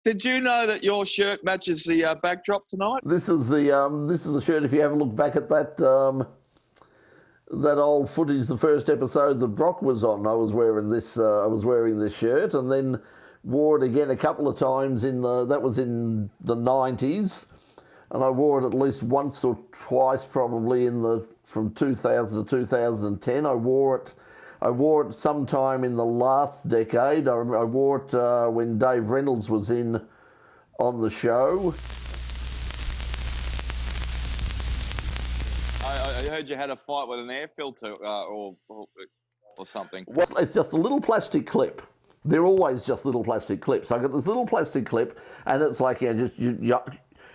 Did you know that your shirt matches the backdrop tonight? This is the shirt. If you have a look back at that that old footage, the first episode that Brock was on, I was wearing this. I was wearing this shirt, and then wore it again a couple of times that was in the 90s, and I wore it at least once or twice probably from 2000 to 2010. I wore it sometime in the last decade. I wore it when Dave Reynolds was on the show. I heard you had a fight with an air filter or something. Well, it's just a little plastic clip. They're always just little plastic clips. I got this little plastic clip, and it's like you got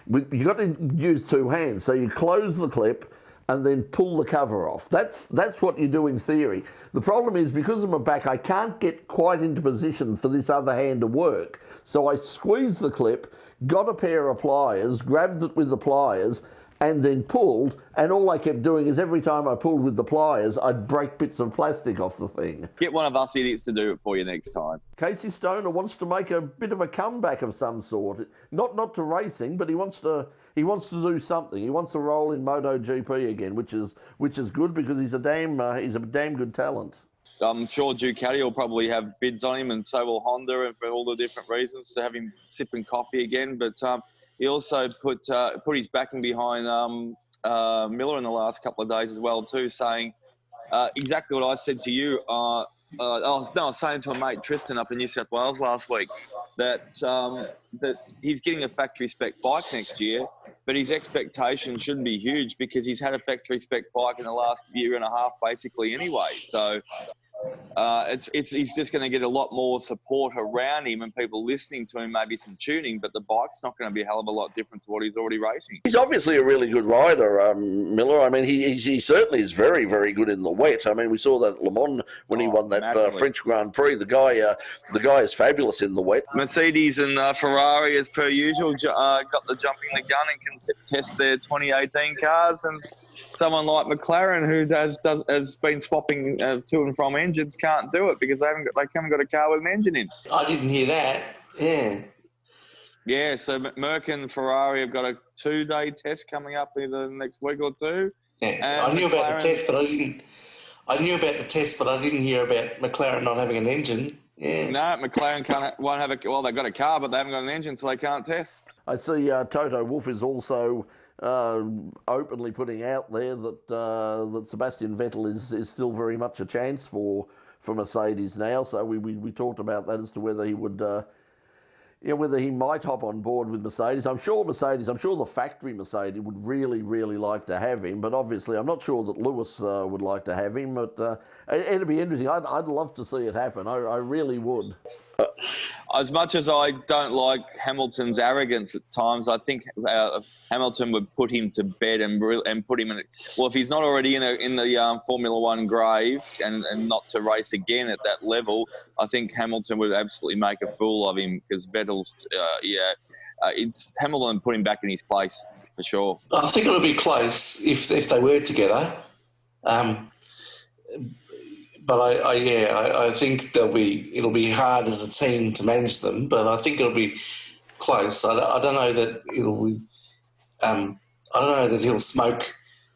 to use two hands. So you close the clip and then pull the cover off. That's what you do in theory. The problem is, because of my back, I can't get quite into position for this other hand to work. So I squeezed the clip, got a pair of pliers, grabbed it with the pliers, and then pulled, and all I kept doing is every time I pulled with the pliers, I'd break bits of plastic off the thing. Get one of us idiots to do it for you next time. Casey Stoner wants to make a bit of a comeback of some sort. Not to racing, but he wants to do something. He wants to roll in Moto GP again, which is good, because he's a damn good talent. I'm sure Ducati will probably have bids on him, and so will Honda, and for all the different reasons, to have him sipping coffee again. But he also put his backing behind Miller in the last couple of days as well too, saying exactly what I said to you. I was saying to my mate Tristan up in New South Wales last week that he's getting a factory spec bike next year, but his expectations shouldn't be huge because he's had a factory spec bike in the last year and a half basically anyway. So he's just going to get a lot more support around him and people listening to him, maybe some tuning, but the bike's not going to be a hell of a lot different to what he's already racing. He's obviously a really good rider, Miller. I mean, he certainly is very, very good in the wet. I mean, we saw that at Le Mans when he won that French Grand Prix. The guy is fabulous in the wet. Mercedes and Ferrari, as per usual, got the jumping the gun and can test their 2018 cars, and someone like McLaren, who has been swapping to and from engines, can't do it because they haven't got a car with an engine in. I didn't hear that. Yeah. Yeah, so Merck and Ferrari have got a 2-day test coming up either the next week or two. Yeah. I knew about the test, but I didn't hear about McLaren not having an engine. Yeah. No, McLaren won't have a. Well, they've got a car, but they haven't got an engine, so they can't test. I see. Toto Wolff is also openly putting out there that Sebastian Vettel is still very much a chance for Mercedes now. So we talked about that as to whether he would. Whether he might hop on board with Mercedes. I'm sure the factory Mercedes would really, really like to have him, but obviously I'm not sure that Lewis would like to have him, but it'd be interesting. I'd love to see it happen. I really would. As much as I don't like Hamilton's arrogance at times, I think Hamilton would put him to bed and put him in. Well, if he's not already in the Formula One grave and not to race again at that level, I think Hamilton would absolutely make a fool of him because Vettel's. It's Hamilton put him back in his place for sure. I think it'll be close if they were together. But I think it'll be hard as a team to manage them. But I think it'll be close. I don't know that it'll be. I don't know that he'll smoke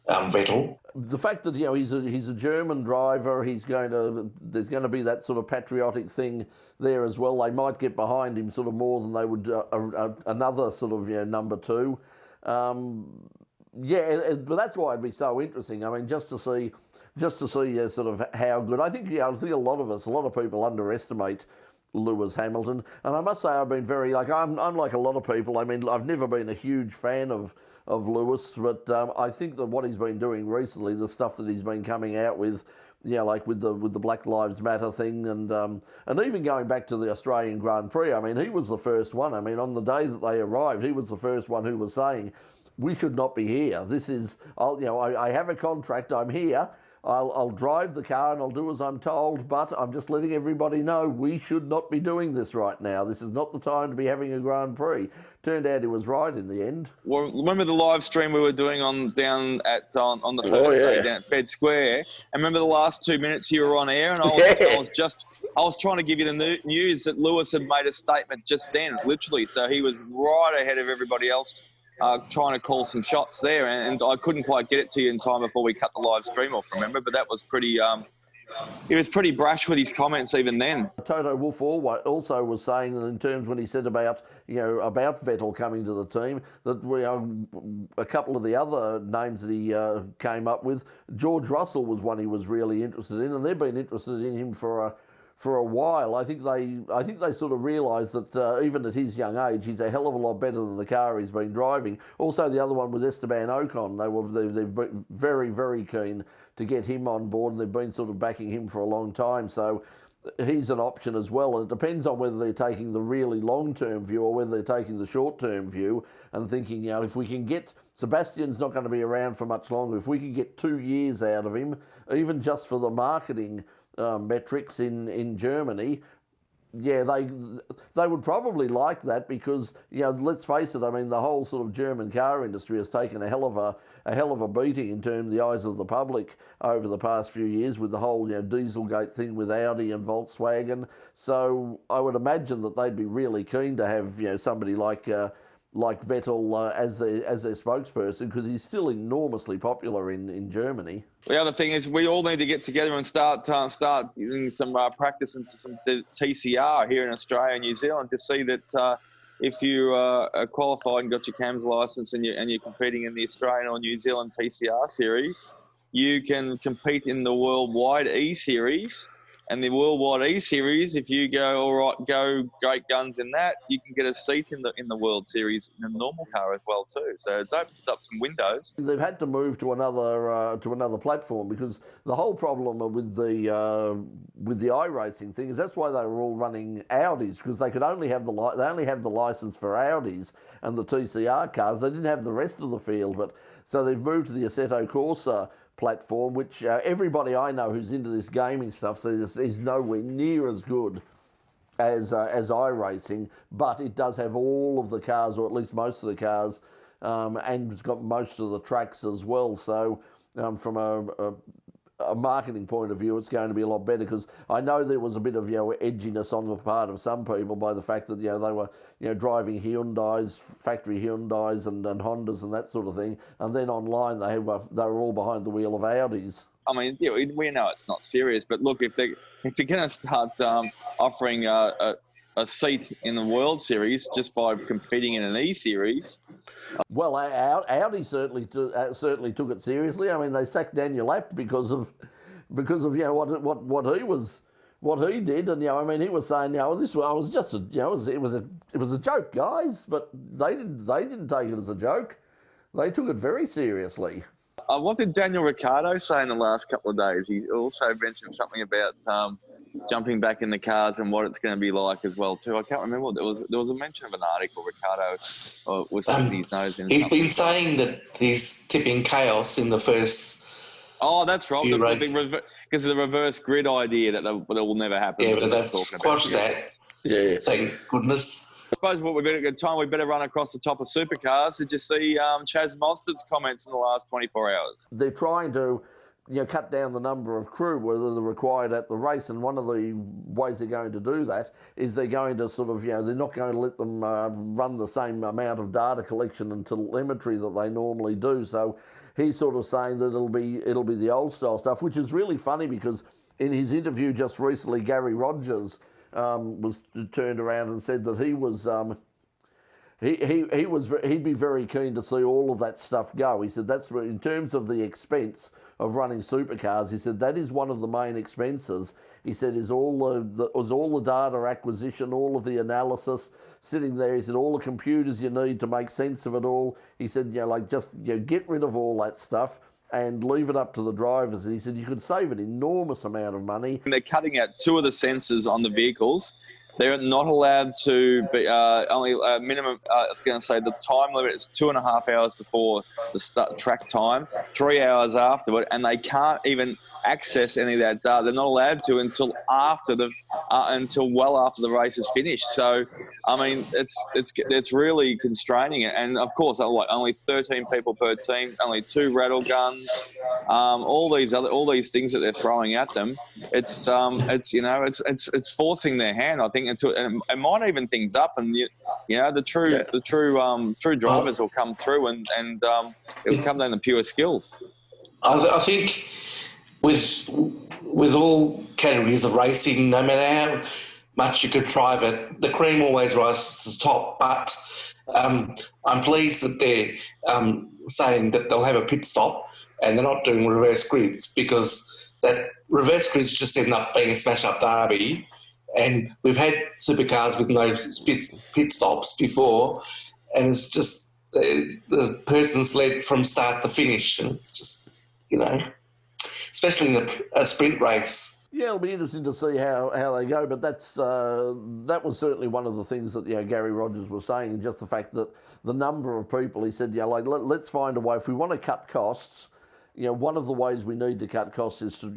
Vettel. The fact that he's a German driver, there's going to be that sort of patriotic thing there as well. They might get behind him sort of more than they would another sort of number two. But that's why it'd be so interesting. I mean, just to see sort of how good. I think a lot of people underestimate Lewis Hamilton, and I must say I've been very I'm like a lot of people. I mean, I've never been a huge fan of Lewis, but I think that what he's been doing recently, the stuff that he's been coming out with, like with the Black Lives Matter thing, and even going back to the Australian Grand Prix. I mean, he was the first one. I mean, on the day that they arrived, he was the first one who was saying, "We should not be here. This is, I have a contract. I'm here. I'll drive the car and I'll do as I'm told, but I'm just letting everybody know we should not be doing this right now. This is not the time to be having a Grand Prix." Turned out he was right in the end. Well, remember the live stream we were doing on the Thursday down at Fed Square? And remember the last 2 minutes you were on air, and I was I was trying to give you the news that Lewis had made a statement just then, literally. So he was right ahead of everybody else, trying to call some shots there. And I couldn't quite get it to you in time before we cut the live stream off, remember? But that was pretty... he was pretty brash with his comments even then. Toto Wolff also was saying in terms when he said about about Vettel coming to the team that a couple of the other names that he came up with, George Russell was one he was really interested in, and they've been interested in him for a while. I think they sort of realised that even at his young age, he's a hell of a lot better than the car he's been driving. Also, the other one was Esteban Ocon. They're very, very keen to get him on board, and they've been sort of backing him for a long time. So he's an option as well, and it depends on whether they're taking the really long-term view or whether they're taking the short-term view and thinking, if we can get... Sebastian's not going to be around for much longer. If we can get 2 years out of him, even just for the marketing metrics in Germany, they would probably like that because let's face it, I mean the whole sort of German car industry has taken a hell of a beating in terms of the eyes of the public over the past few years with the whole Dieselgate thing with Audi and Volkswagen. So I would imagine that they'd be really keen to have somebody like Vettel as their spokesperson, because he's still enormously popular in Germany. The other thing is we all need to get together and start doing some practice into some TCR here in Australia and New Zealand to see that if you are qualified and got your CAMS license and you're competing in the Australian or New Zealand TCR series, you can compete in the worldwide E-Series. And the worldwide E-Series, if you go great guns in that, you can get a seat in the World Series in a normal car as well too. So it's opened up some windows. They've had to move to another platform because the whole problem with the iRacing thing is that's why they were all running Audis, because they could only have the license for Audis and the TCR cars. They didn't have the rest of the field, but so they've moved to the Assetto Corsa platform, which everybody I know who's into this gaming stuff says is nowhere near as good as iRacing, but it does have all of the cars, or at least most of the cars, and it's got most of the tracks as well. So from a marketing point of view, it's going to be a lot better, because I know there was a bit of edginess on the part of some people by the fact that they were driving Hyundais, factory Hyundais and Hondas and that sort of thing, and then online they were all behind the wheel of Audis. I mean, we know it's not serious, but look, if they're going to start offering a seat in the World Series just by competing in an E-Series. Well, Audi certainly took it seriously. I mean, they sacked Daniel Abt because of what he did, and I mean, he was saying this was just it was a joke, guys, but they didn't take it as a joke. They took it very seriously. What did Daniel Ricciardo say in the last couple of days? He also mentioned something about jumping back in the cars and what it's going to be like as well too. I can't remember. There was a mention of an article. Ricciardo was sticking his nose in. He's been saying that he's tipping chaos in the first. Oh, that's right. Because of the reverse grid idea that will never happen. Yeah, but they've squashed that. Yeah. Thank goodness. I suppose we better run across the top of Supercars. Did you see Chaz Mostard's comments in the last 24 hours? They're trying to cut down the number of crew whether they're required at the race, and one of the ways they're going to do that is they're going to sort of, they're not going to let them run the same amount of data collection and telemetry that they normally do. So he's sort of saying that it'll be the old style stuff, which is really funny because in his interview just recently, Gary Rogers was turned around and said that he was he'd be very keen to see all of that stuff go. He said that's in terms of the expense of running supercars. He said that is one of the main expenses. He said is all the data acquisition, all of the analysis sitting there. He said all the computers you need to make sense of it all. He said get rid of all that stuff and leave it up to the drivers. And he said you could save an enormous amount of money. And they're cutting out 2 of the sensors on the vehicles They're not allowed to be only minimum. I was going to say the time limit is 2.5 hours before the track time, 3 hours afterward, and they can't even access any of that data. They're not allowed to until until well after the race is finished. So, I mean, it's really constraining it. And of course, only 13 people per team, only 2 rattle guns, all these things that they're throwing at them. It's forcing their hand, I think, and it might even things up, and the true drivers will come through, and it will come down to pure skill. I think with all categories of racing, no matter how much you could drive it, the cream always rises to the top. But I'm pleased that they're saying that they'll have a pit stop and they're not doing reverse grids, because that reverse grids just end up being a smash-up derby. And we've had supercars with no pit stops before, and it's just the person's led from start to finish, and it's just, especially in a sprint race. Yeah, it'll be interesting to see how they go, but that was certainly one of the things that Gary Rogers was saying, just the fact that the number of people, he said, let's find a way, if we want to cut costs, one of the ways we need to cut costs is to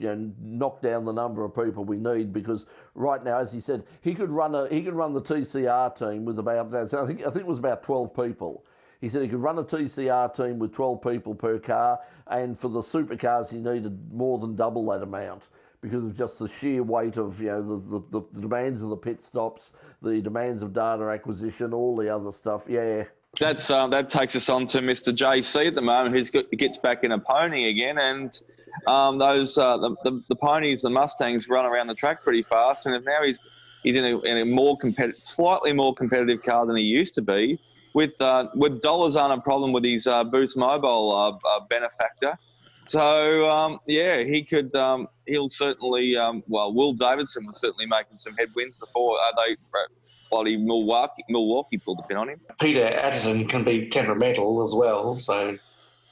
knock down the number of people we need, because right now, as he said, he could run the TCR team with about, I think it was about 12 people. He said he could run a TCR team with 12 people per car, and for the supercars he needed more than double that amount, because of just the sheer weight of the demands of the pit stops, the demands of data acquisition, all the other stuff. Yeah. That takes us on to Mr. JC at the moment, who gets back in a pony again, and the ponies, the Mustangs, run around the track pretty fast, and now he's in a more slightly more competitive car than he used to be. With dollars aren't a problem with his Boost Mobile benefactor. So, he could, he'll certainly, Will Davidson was certainly making some headwinds before they bloody Milwaukee pulled the pin on him. Peter Adderton can be temperamental as well, so...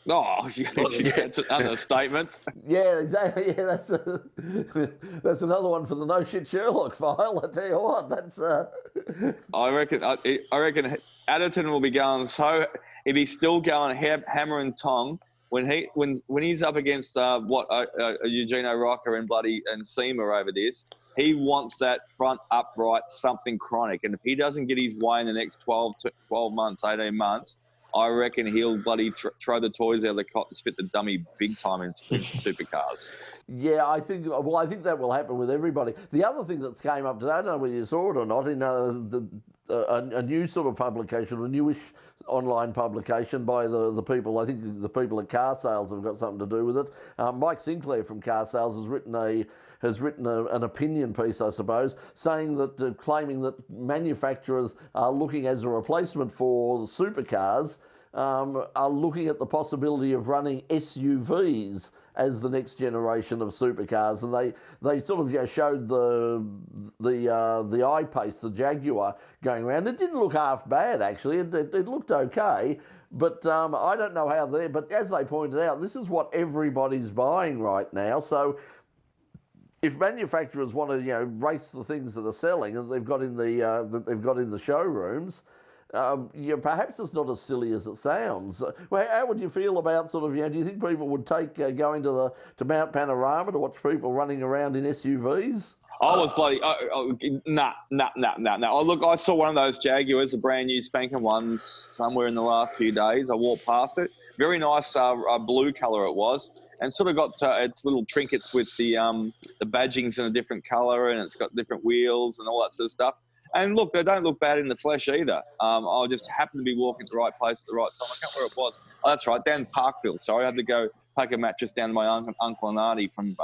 Oh, that's an understatement. Yeah, exactly. Yeah, that's another one for the No Shit Sherlock file. I tell you what, that's. I reckon Adderton will be going if he's still going hammer and tong when he's up against Eugenio Rocca and Seamer over this. He wants that front upright something chronic, and if he doesn't get his way in the next 12 months, 18 months. I reckon he'll bloody throw the toys out of the cot and spit the dummy big time in supercars. Yeah, I think that will happen with everybody. The other thing that's came up today, I don't know whether you saw it or not, in a new sort of publication, a newish online publication by the people, I think the people at Car Sales have got something to do with it. Mike Sinclair from Car Sales has written an opinion piece, I suppose, saying that, claiming that manufacturers are looking as a replacement for the supercars, are looking at the possibility of running SUVs as the next generation of supercars, and they sort of showed the I-Pace, the Jaguar, going around. It didn't look half bad actually. It looked okay, but I don't know how they're. But as they pointed out, this is what everybody's buying right now. So if manufacturers want to race the things that are selling and they've got in the showrooms. Perhaps it's not as silly as it sounds. Well, how would you feel about sort of, do you think people would take going to Mount Panorama to watch people running around in SUVs? I was bloody, nah. Oh, look, I saw one of those Jaguars, a brand new spanking one, somewhere in the last few days. I walked past it. Very nice blue colour it was. And sort of got its little trinkets with the badgings in a different colour, and it's got different wheels and all that sort of stuff. And look, they don't look bad in the flesh either. I just happened to be walking to the right place at the right time. I can't remember where it was. Oh, that's right, down Parkville. Sorry, I had to go take a mattress down to my uncle and auntie from.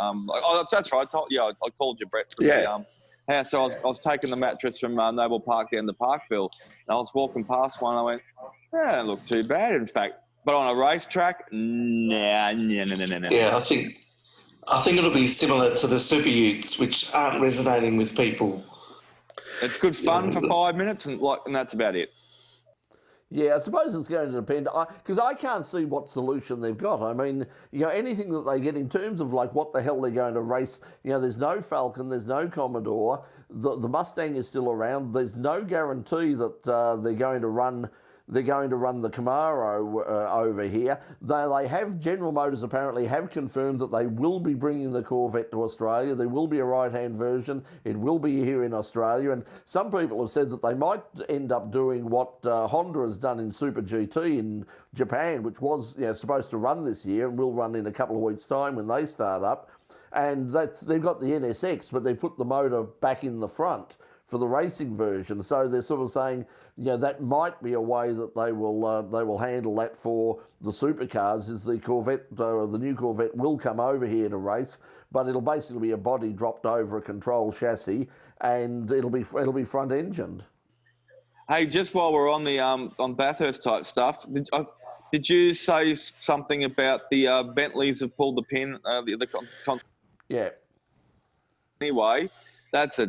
That's right. I called you, Brett. Yeah. So I was taking the mattress from Noble Park down to Parkville, and I was walking past one. And I went, "Yeah, don't look too bad, in fact." But on a racetrack, nah. Yeah, I think it'll be similar to the Super Utes, which aren't resonating with people. It's good fun for 5 minutes, and that's about it. Yeah, I suppose it's going to depend, because I can't see what solution they've got. I mean, anything that they get in terms of like what the hell they're going to race. There's no Falcon, there's no Commodore, the Mustang is still around. There's no guarantee that they're going to run. They're going to run the Camaro over here. They have, General Motors apparently have confirmed that they will be bringing the Corvette to Australia. There will be a right-hand version. It will be here in Australia. And some people have said that they might end up doing what Honda has done in Super GT in Japan, which was supposed to run this year and will run in a couple of weeks' time when they start up. And they've got the NSX, but they put the motor back in the front for the racing version. So they're sort of saying, that might be a way that they will handle that for the supercars. Is the Corvette, the new Corvette will come over here to race, but it'll basically be a body dropped over a control chassis, and it'll be front engined. Hey, just while we're on the on Bathurst type stuff, did you say something about the Bentleys have pulled the pin? Yeah. Anyway, that's a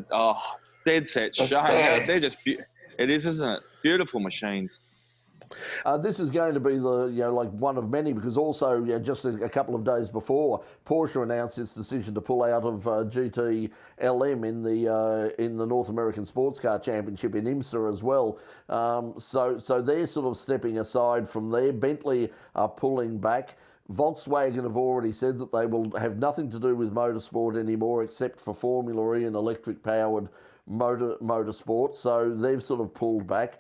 dead set shame. They're just it is, isn't it? Beautiful machines. This is going to be the like one of many, because also just a couple of days before, Porsche announced its decision to pull out of GT-LM in the North American Sports Car Championship in IMSA as well. So they're sort of stepping aside from there. Bentley are pulling back. Volkswagen have already said that they will have nothing to do with motorsport anymore except for Formula E and electric-powered motorsport. So they've sort of pulled back.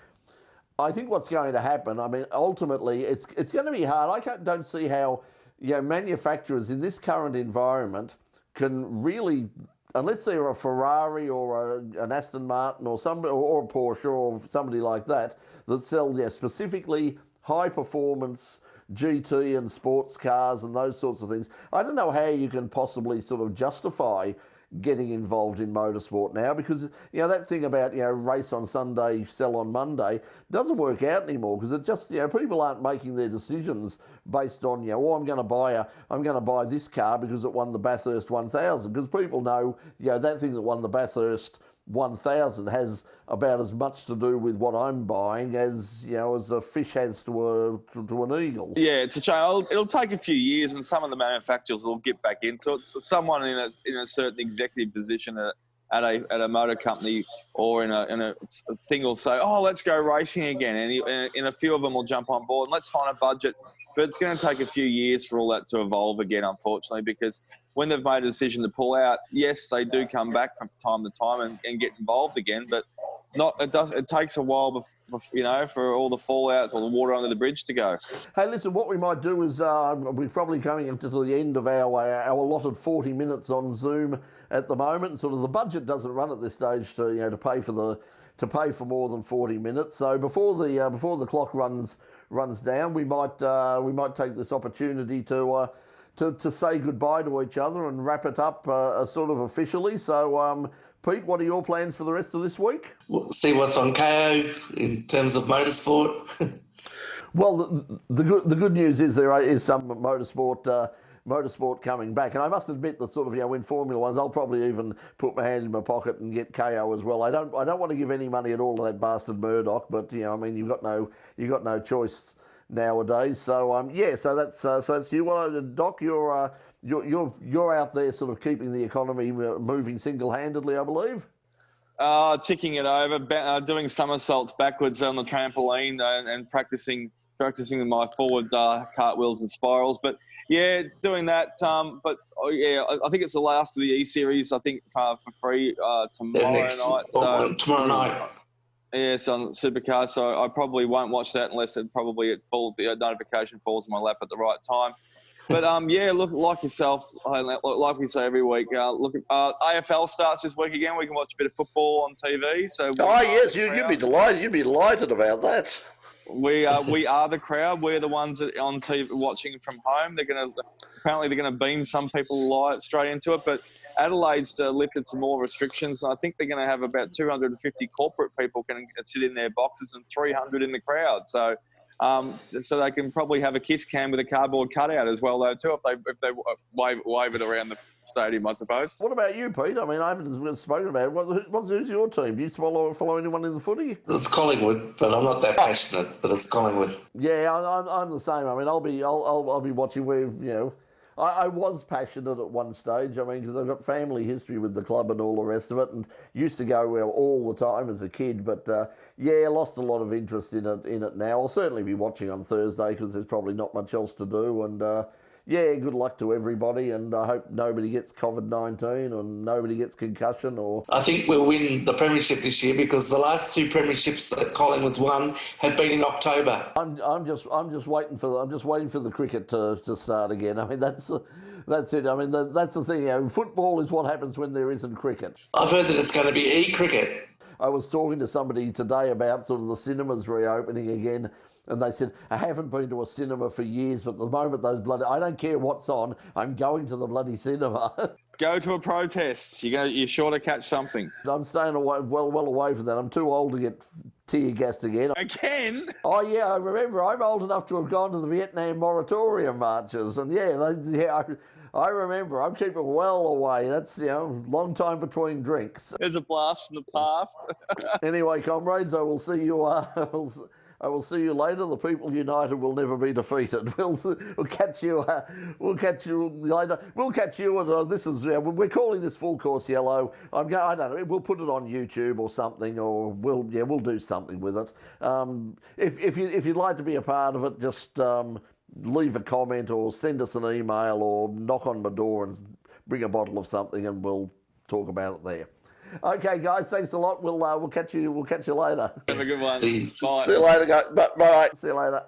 I think what's going to happen, I mean, ultimately, it's going to be hard. Don't see how manufacturers in this current environment can really, unless they're a Ferrari or an Aston Martin or a Porsche or somebody like that sell specifically high-performance GT and sports cars and those sorts of things. I don't know how you can possibly sort of justify getting involved in motorsport now, because that thing about race on Sunday, sell on Monday doesn't work out anymore, because it just people aren't making their decisions based on I'm going to buy this car because it won the Bathurst 1000, because people know that thing that won the Bathurst 1000 has about as much to do with what I'm buying as as a fish has to an eagle. Yeah, it's a shame. It'll take a few years, and some of the manufacturers will get back into it. So someone in a certain executive position at a motor company or in a thing will say, "Oh, let's go racing again," and a few of them will jump on board. And let's find a budget. But it's going to take a few years for all that to evolve again, unfortunately, because when they've made a decision to pull out, yes, they do come back from time to time and get involved again, but it takes a while, for all the fallout or the water under the bridge to go. Hey, listen, what we might do is we're probably coming into the end of our allotted 40 minutes on Zoom at the moment. Sort of the budget doesn't run at this stage to pay for more than 40 minutes. So before the clock runs down, we might take this opportunity to say goodbye to each other and wrap it up sort of officially. So, Pete, what are your plans for the rest of this week? We'll see what's on KO in terms of motorsport. Well, the good news is there is some motorsport coming back, and I must admit that sort of when Formula One's, I'll probably even put my hand in my pocket and get KO as well. I don't want to give any money at all to that bastard Murdoch, but I mean you've got no choice nowadays. So so that's you. Well, Doc, you're out there sort of keeping the economy moving single-handedly, I believe. Ticking it over, doing somersaults backwards on the trampoline and practicing my forward cartwheels and spirals. But yeah, doing that. I think it's the last of the E-Series, I think, for free tomorrow night. So tomorrow night. Yes, on Supercars. So I probably won't watch that unless the notification falls in my lap at the right time. But look, like yourself, like we say every week. AFL starts this week again. We can watch a bit of football on TV. So yes, you'd be delighted. You'd be delighted about that. We are the crowd. We're the ones that on TV watching from home. Apparently they're gonna beam some people live straight into it. But Adelaide's lifted some more restrictions. I think they're going to have about 250 corporate people can sit in their boxes and 300 in the crowd. So So they can probably have a kiss cam with a cardboard cutout as well, though, too, if they wave it around the stadium, I suppose. What about you, Pete? I mean, I haven't spoken about it. Who's your team? Do you follow anyone in the footy? It's Collingwood, but I'm not that passionate. But it's Collingwood. Yeah, I'm the same. I mean, I'll be watching where, you know. I was passionate at one stage, I mean, because I've got family history with the club and all the rest of it, and used to go all the time as a kid, but yeah, lost a lot of interest in it now. I'll certainly be watching on Thursday because there's probably not much else to do, and yeah, good luck to everybody, and I hope nobody gets COVID-19 and nobody gets concussion. Or I think we'll win the premiership this year because the last two premierships that Collingwood's won have been in October. I'm just waiting for the cricket to start again. I mean, that's it. I mean, that's the thing. You know, football is what happens when there isn't cricket. I've heard that it's going to be e-cricket. I was talking to somebody today about sort of the cinemas reopening again. And they said, I haven't been to a cinema for years, but the moment I don't care what's on, I'm going to the bloody cinema. Go to a protest. You're sure to catch something. I'm staying away, well away from that. I'm too old to get tear gassed again. Again? Oh, yeah, I remember. I'm old enough to have gone to the Vietnam moratorium marches. And I remember. I'm keeping well away. That's, long time between drinks. There's a blast from the past. Anyway, comrades, I will see you... I will see you later. The people united will never be defeated. We'll catch you. We'll catch you later. We'll catch you. And this is we're calling this Full Course Yellow. I don't know. We'll put it on YouTube or something, or we'll do something with it. If you'd like to be a part of it, just leave a comment or send us an email or knock on my door and bring a bottle of something, and we'll talk about it there. Okay, guys, thanks a lot. We'll catch you later. Have a good one. See you. See you later, guys. Bye. See you later.